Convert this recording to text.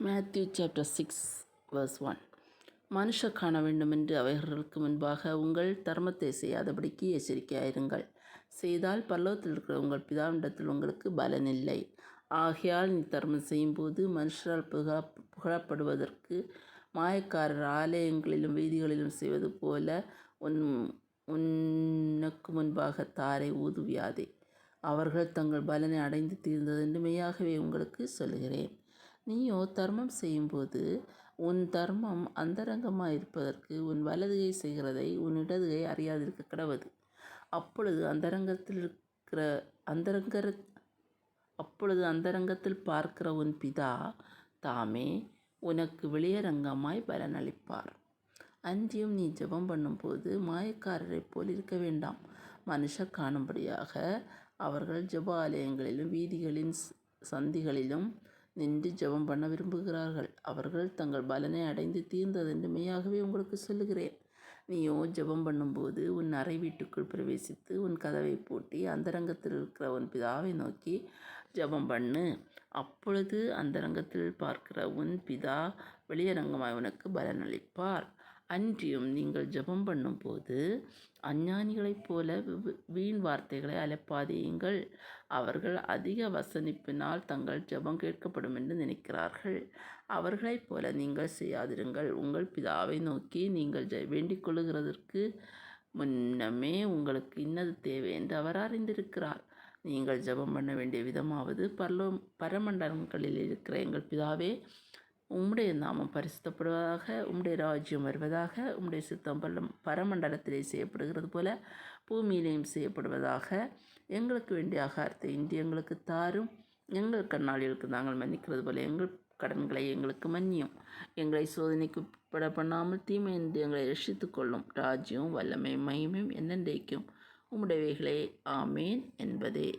Matthew chapter 6 verse 1. மனுஷர் காண வேண்டுமென்று அவைகளுக்கு முன்பாக உங்கள் தர்மத்தை செய்யாதபடிக்கு எச்சரிக்கையாயிருங்கள். செய்தால் பரலோகத்தில் இருக்கிற உங்கள் பிதாவினிடத்தில் உங்களுக்கு பலனில்லை. ஆகையால் நீ தர்மம் செய்யும்போது மனுஷரால் புகழப்படுவதற்கு மாயக்காரர் ஆலயங்களிலும் வீதிகளிலும் செய்வது போல உனக்கு முன்பாக தாரை ஊதுவியாதே. அவர்கள் தங்கள் பலனை அடைந்து தீர்ந்ததென்று மெய்யாகவே உங்களுக்கு சொல்கிறேன். நீயோ தர்மம் செய்யும்போது உன் தர்மம் அந்தரங்கமாக இருப்பதற்கு உன் வலதுகை செய்கிறதை உன் இடதுகை அறியாதிருக்க கடவது. அப்பொழுது அந்தரங்கத்தில் பார்க்கிற உன் பிதா தாமே உனக்கு வெளியரங்கமாய் பலனளிப்பார். அன்றியும் நீ ஜெபம் பண்ணும்போது மாயக்காரரைப் போல் இருக்க வேண்டாம். மனுஷர் காணும்படியாக அவர்கள் ஜெப ஆலயங்களிலும் வீதிகளின் சந்திகளிலும் நின்று ஜெபம் பண்ண விரும்புகிறார்கள். அவர்கள் தங்கள் பலனை அடைந்து தீர்ந்ததென்று மெய்யாகவே உங்களுக்கு சொல்லுகிறேன். நீயோ ஜெபம் பண்ணும்போது உன் அறை வீட்டுக்குள் பிரவேசித்து உன் கதவை பூட்டி அந்தரங்கத்தில் இருக்கிற உன் பிதாவை நோக்கி ஜெபம் பண்ணு. அப்பொழுது அந்தரங்கத்தில் பார்க்கிற உன் பிதா வெளியரங்கமாய் உனக்கு பலனளிப்பார். அன்றியும் நீங்கள் ஜெபம் பண்ணும்போது அஞ்ஞானிகளைப் போல வீண் வார்த்தைகளை அலப்பாதேயுங்கள். அவர்கள் அதிக வசனிப்பினால் தங்கள் ஜெபம் கேட்கப்படும் என்று நினைக்கிறார்கள். அவர்களைப் போல நீங்கள் செய்யாதிருங்கள். உங்கள் பிதாவை நோக்கி நீங்கள் வேண்டிக் கொள்ளுகிறதற்கு முன்னமே உங்களுக்கு இன்னது தேவை என்று அவர் அறிந்திருக்கிறார். நீங்கள் ஜெபம் பண்ண வேண்டிய விதமாவது, பரமண்டலங்களில் இருக்கிற எங்கள் பிதாவே, உம்முடைய நாமம் பரிசுத்தப்படுவதாக, உம்முடைய ராஜ்யம் வருவதாக, உம்முடைய சித்தம் பரமண்டலத்திலே செய்யப்படுகிறது போல பூமியிலேயும் செய்யப்படுவதாக. எங்களுக்கு வேண்டிய ஆகாரத்தை இன்று எங்களுக்கு தாரும். எங்கள் கடனாளிகளுக்கு நாங்கள் மன்னிக்கிறது போல எங்கள் கடன்களை எங்களுக்கு மன்னியும். எங்களை சோதனைக்கு பண்ணாமல் தீமை என்று எங்களை ரட்சித்துக் கொள்ளும். ராஜ்யம் வல்லமை மகிமையும் என்னென்றைக்கும் உம்முடையவைகளே. ஆமேன் என்பதே.